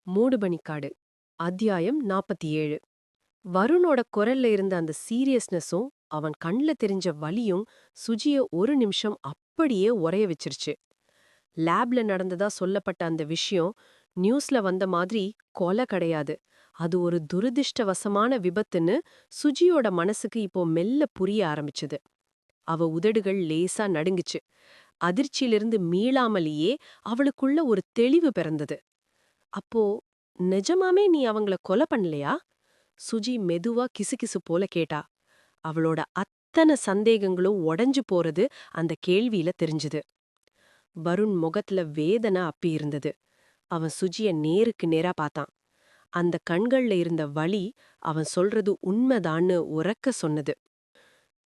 மூடுபனிக்காடு அத்தியாயம் 47. வருணோட குரல்ல இருந்த அந்த சீரியஸ்னஸும் அவன் கண்ல தெரிஞ்ச வலியும் சுஜிய ஒரு நிமிஷம் அப்படியே உறைய வச்சிருச்சு. லேப்ல நடந்ததா சொல்லப்பட்ட அந்த விஷயம் நியூஸ்ல வந்த மாதிரி கொலை கிடையாது. அது ஒரு துரதிர்ஷ்டவசமான விபத்துன்னு சுஜியோட மனசுக்கு இப்போ மெல்ல புரிய ஆரம்பிச்சது. அவ உதடுகள் லேசா நடுங்குச்சு. அதிர்ச்சியிலிருந்து மீளாமலேயே அவளுக்குள்ள ஒரு தெளிவு பிறந்தது. அப்போ நிஜமாமே நீ அவங்கள கொலை பண்ணலையா? சுஜி மெதுவா கிசுகிசு போல கேட்டா. அவளோட அத்தனை சந்தேகங்களும் உடைஞ்சு போறது அந்த கேள்வியில தெரிஞ்சுது. வருண் முகத்துல வேதனை அப்பி இருந்தது. அவன் சுஜிய நேருக்கு நேரா பார்த்தான். அந்த கண்கள்ல இருந்த வலி அவன் சொல்றது உண்மைதான்னு உரக்க சொன்னது.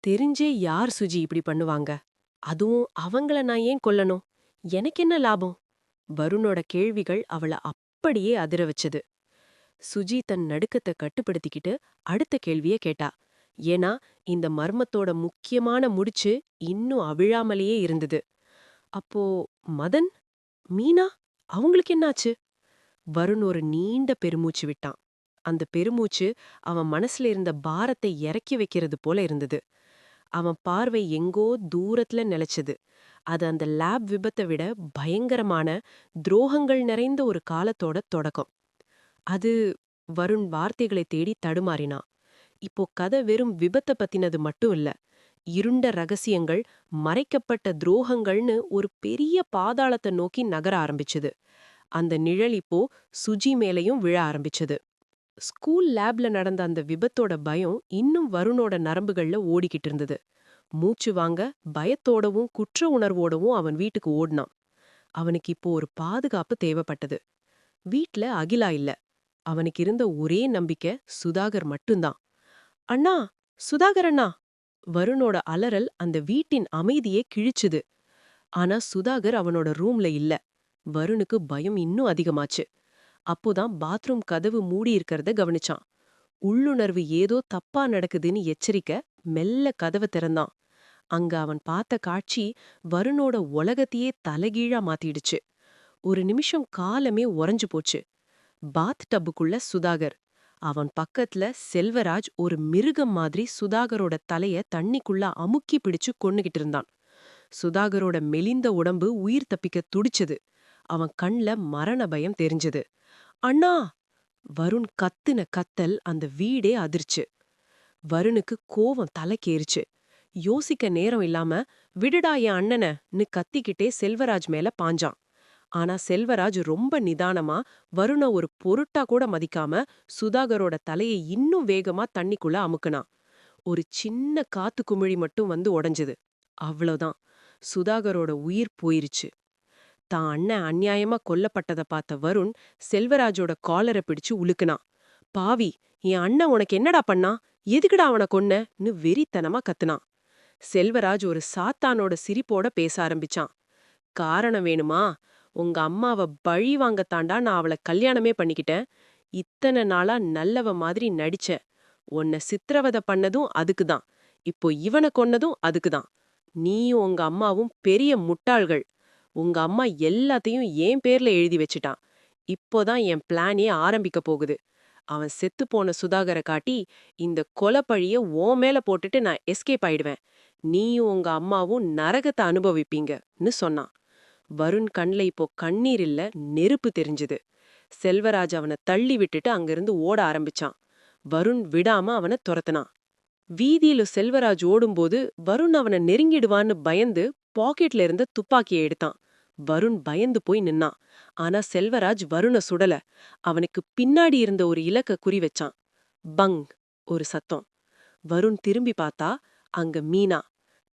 தெரிஞ்சே யார் சுஜி இப்படி பண்ணுவாங்க? அதுவும் அவங்கள நான் ஏன் கொல்லணும்? எனக்கு என்ன லாபம்? வருணோட கேள்விகள் அவள அப்படியே அதிர வச்சது. சுஜி தன் நடுக்கத்தை கட்டுப்படுத்திக்கிட்டு அடுத்த கேள்விய கேட்டா. ஏன்னா இந்த மர்மத்தோட முக்கியமான முடிச்சு இன்னும் அவிழாமலேயே இருந்தது. அப்போ மதன், மீனா, அவங்களுக்கு என்னாச்சு? வருண் ஒரு நீண்ட பெருமூச்சு விட்டான். அந்த பெருமூச்சு அவன் மனசுல இருந்த பாரத்தை இறக்கி வைக்கிறது போல இருந்தது. அவன் பார்வை எங்கோ தூரத்துல நிலைச்சது. அது அந்த லேப் விபத்தை விட பயங்கரமான துரோகங்கள் நிறைந்த ஒரு காலத்தோட தொடக்கம். அது வருண் வார்த்தைகளை தேடி தடுமாறினான். இப்போ கதை வெறும் விபத்தை பத்தினது மட்டும் இல்ல. இருண்ட ரகசியங்கள், மறைக்கப்பட்ட துரோகங்கள்னு ஒரு பெரிய பாதாளத்தை நோக்கி நகர ஆரம்பிச்சது. அந்த நிழல் இப்போ சுஜி மேலையும் விழ ஆரம்பிச்சது. ஸ்கூல் லேப்ல நடந்த அந்த விபத்தோட பயம் இன்னும் வருணோட நரம்புகள்ல ஓடிக்கிட்டு இருந்தது. மூச்சு வாங்க பயத்தோடவும் குற்ற உணர்வோடவும் அவன் வீட்டுக்கு ஓடினான். அவனுக்கு இப்போ ஒரு பாதுகாப்பு தேவைப்பட்டது. வீட்ல அகிலா இல்ல. அவனுக்கு இருந்த ஒரே நம்பிக்கை சுதாகர் மட்டும்தான். அண்ணா, சுதாகர் அண்ணா! வருணோட அலறல் அந்த வீட்டின் அமைதியே கிழிச்சுது. ஆனா சுதாகர் அவனோட ரூம்ல இல்ல. வருணுக்கு பயம் இன்னும் அதிகமாச்சு. அப்போதான் பாத்ரூம் கதவு மூடி இருக்கறத கவனிச்சான். உள்ளுணர்வு ஏதோ தப்பா நடக்குதுன்னு எச்சரிக்க மெல்ல கதவை திறந்தான். அங்க அவன் பார்த்த காட்சி வருணோட உலகத்தையே தலைகீழா மாத்திடுச்சு. ஒரு நிமிஷம் காலமே உறைஞ்சு போச்சு. பாத் டப்புக்குள்ள சுதாகர். அவன் பக்கத்துல செல்வராஜ் ஒரு மிருகம் மாதிரி சுதாகரோட தலைய தண்ணிக்குள்ள அமுக்கி பிடிச்சு கொன்னுகிட்டு இருந்தான். சுதாகரோட மெலிந்த உடம்பு உயிர் தப்பிக்க துடிச்சது. அவன் கண்ல மரண பயம் தெரிஞ்சது. அண்ணா! வருண் கத்துன கத்தல் அந்த வீடே அதிர்ச்சு. வருணுக்கு கோவம் தலைக்கேறிச்சு. யோசிக்க நேரம் இல்லாம விடுடா என் அண்ணனன்னு கத்திக்கிட்டே செல்வராஜ் மேல பாஞ்சான். ஆனா செல்வராஜ் ரொம்ப நிதானமா வருண ஒரு பொருட்டா கூட மதிக்காம சுதாகரோட தலையை இன்னும் வேகமா தண்ணிக்குள்ள அமுக்குனான். ஒரு சின்ன காத்து குமிழி மட்டும் வந்து உடைஞ்சது. அவ்வளவுதான். சுதாகரோட உயிர் போயிருச்சு. தான் அண்ணன் அநியாயமா கொல்லப்பட்டத பார்த்த வருண் செல்வராஜோட காலரை பிடிச்சு உலுக்குனான். பாவி, என் அண்ணன் உனக்கு என்னடா பண்ணா? எதுக்குடா அவனை கொன்னன்னு வெறித்தனமா கத்துனான். செல்வராஜ் ஒரு சாத்தானோட சிரிப்போட பேச ஆரம்பிச்சான். காரணம் வேணுமா? உங்க அம்மாவ பழி வாங்கத்தாண்டா நான் அவள கல்யாணமே பண்ணிக்கிட்டேன். இத்தனை நாளா நல்லவ மாதிரி நடிச்சேன். உன்னை சித்திரவதை பண்ணதும் அதுக்குதான். இப்போ இவனை கொன்னதும் அதுக்குதான். நீயும் உங்க அம்மாவும் பெரிய முட்டாள்கள். உங்க அம்மா எல்லாத்தையும் என் பேர்ல எழுதி வச்சுட்டான். இப்போதான் என் பிளானே ஆரம்பிக்க போகுது. அவன் செத்துப்போன சுதாகரை காட்டி இந்த கொலைப்பழிய உன் மேல போட்டுட்டு நான் எஸ்கேப் ஆயிடுவேன். நீயும் உங்க அம்மாவும் நரகத்தை அனுபவிப்பீங்கன்னு சொன்னான். வருண் கண்ல இப்போ கண்ணீர் இல்ல, நெருப்பு தெரிஞ்சுது. செல்வராஜ் அவனை தள்ளி விட்டுட்டு அங்கிருந்து ஓட ஆரம்பிச்சான். வருண் விடாம அவனை துரத்துனான். வீதியில செல்வராஜ் ஓடும்போது வருண் அவனை நெருங்கிடுவான்னு பயந்து பாக்கெட்ல இருந்த துப்பாக்கியை எடுத்தான். வருண் பயந்து போய் நின்னான். ஆனா செல்வராஜ் வருண சுடல. அவனுக்கு பின்னாடி இருந்த ஒரு இலக்க குறி வச்சான். பங்! ஒரு சத்தம். வருண் திரும்பி பார்த்தா அங்க மீனா.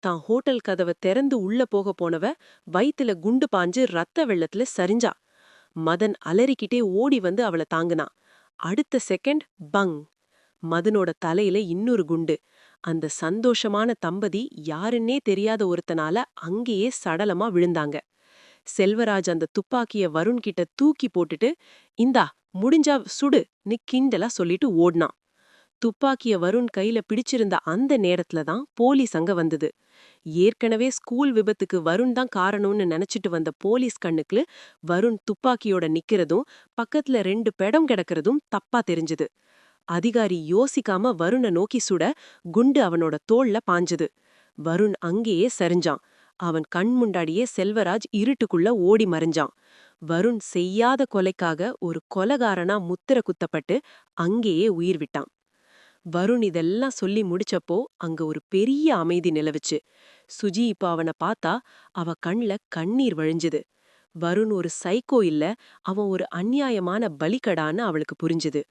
தான் ஹோட்டல் கதவை திறந்து உள்ள போக போனவ வயித்துல குண்டு பாஞ்சு ரத்த வெள்ளத்துல சரிஞ்சா. மதன் அலறிக்கிட்டே ஓடி வந்து அவளை தாங்குனான். அடுத்த செகண்ட் பங்! மதனோட தலையில இன்னொரு குண்டு. அந்த சந்தோஷமான தம்பதி யாருன்னே தெரியாத ஒருத்தனால அங்கேயே சடலமா விழுந்தாங்க. செல்வராஜ் அந்த துப்பாக்கிய வருண் கிட்ட தூக்கி போட்டுட்டு, இந்தா முடிஞ்சா சுடுன்னு கிண்டலா சொல்லிட்டு ஓடுனான். துப்பாக்கிய வருண் கையில பிடிச்சிருந்த அந்த நேரத்துல தான் போலீஸ் அங்க வந்தது. ஏற்கனவே ஸ்கூல் விபத்துக்கு வருண் தான் காரணம்னு நினைச்சிட்டு வந்த போலீஸ் கண்ணுக்கு வருண் துப்பாக்கியோட நிக்கிறதும் பக்கத்துல 2 பெடம் கிடக்கிறதும் தப்பா தெரிஞ்சது. அதிகாரி யோசிக்காம வருண நோக்கி சுட குண்டு அவனோட தோள்ல பாஞ்சது. வருண் அங்கேயே சரிஞ்சான். அவன் கண் முண்டாடியே செல்வராஜ் இருட்டுக்குள்ள ஓடி மறைஞ்சான். வருண் செய்யாத கொலைக்காக ஒரு கொலகாரனா முத்திர குத்தப்பட்டு அங்கேயே உயிர் விட்டான். வருண் இதெல்லாம் சொல்லி முடிச்சப்போ அங்க ஒரு பெரிய அமைதி நிலவுச்சு. சுஜி இப்ப அவனை பார்த்தா அவ கண்ல கண்ணீர் வழிஞ்சுது. வருண் ஒரு சைக்கோ இல்ல, அவன் ஒரு அநியாயமான பலிகடான்னு அவளுக்கு புரிஞ்சுது.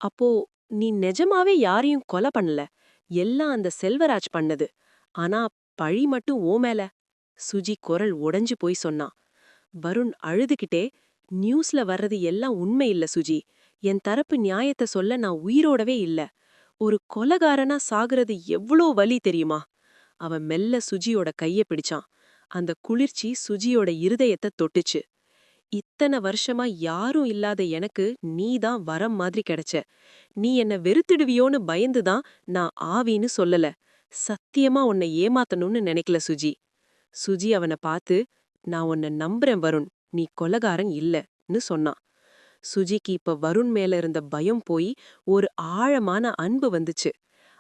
அப்போ நீ நிஜமாவே யாரையும் கொலை பண்ணல, எல்லாம் அந்த செல்வராஜ் பண்ணது. ஆனா பழி மட்டும் ஓ மேல. சுஜி குரல் உடைஞ்சு போய் சொன்னான். வருண் அழுதுகிட்டே, நியூஸ்ல வர்றது எல்லாம் உண்மை இல்ல சுஜி. என் தரப்பு நியாயத்தை சொல்ல நான் உயிரோடவே இல்ல. ஒரு கொலகாரனா சாகுறது எவ்வளோ வலி தெரியுமா? அவன் மெல்ல சுஜியோட கைய பிடிச்சான். அந்த குளிர்ச்சி சுஜியோட இருதயத்தை தொட்டுச்சு. இத்தனை வருஷமா யாரும் இல்லாத எனக்கு நீதான் வரம் மாதிரி கிடைச்ச. நீ என்ன வெறுத்துடுவியோன்னு பயந்துதான் நான் ஆவின்னு சொல்லல. சத்தியமா உன்னை ஏமாத்தணும்னு நினைக்கல சுஜி. சுஜி அவனை பார்த்து, நான் உன்னை நம்புறேன் வருண், நீ கொலகாரன் இல்லன்னு சொன்னான். சுஜிக்கு இப்ப வருண் மேல இருந்த பயம் போய் ஒரு ஆழமான அன்பு வந்துச்சு.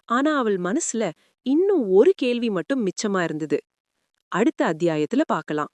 ஆனா அவள் மனசுல இன்னும் ஒரு கேள்வி மட்டும் மிச்சமா இருந்தது. அடுத்த அத்தியாயத்துல பார்க்கலாம்.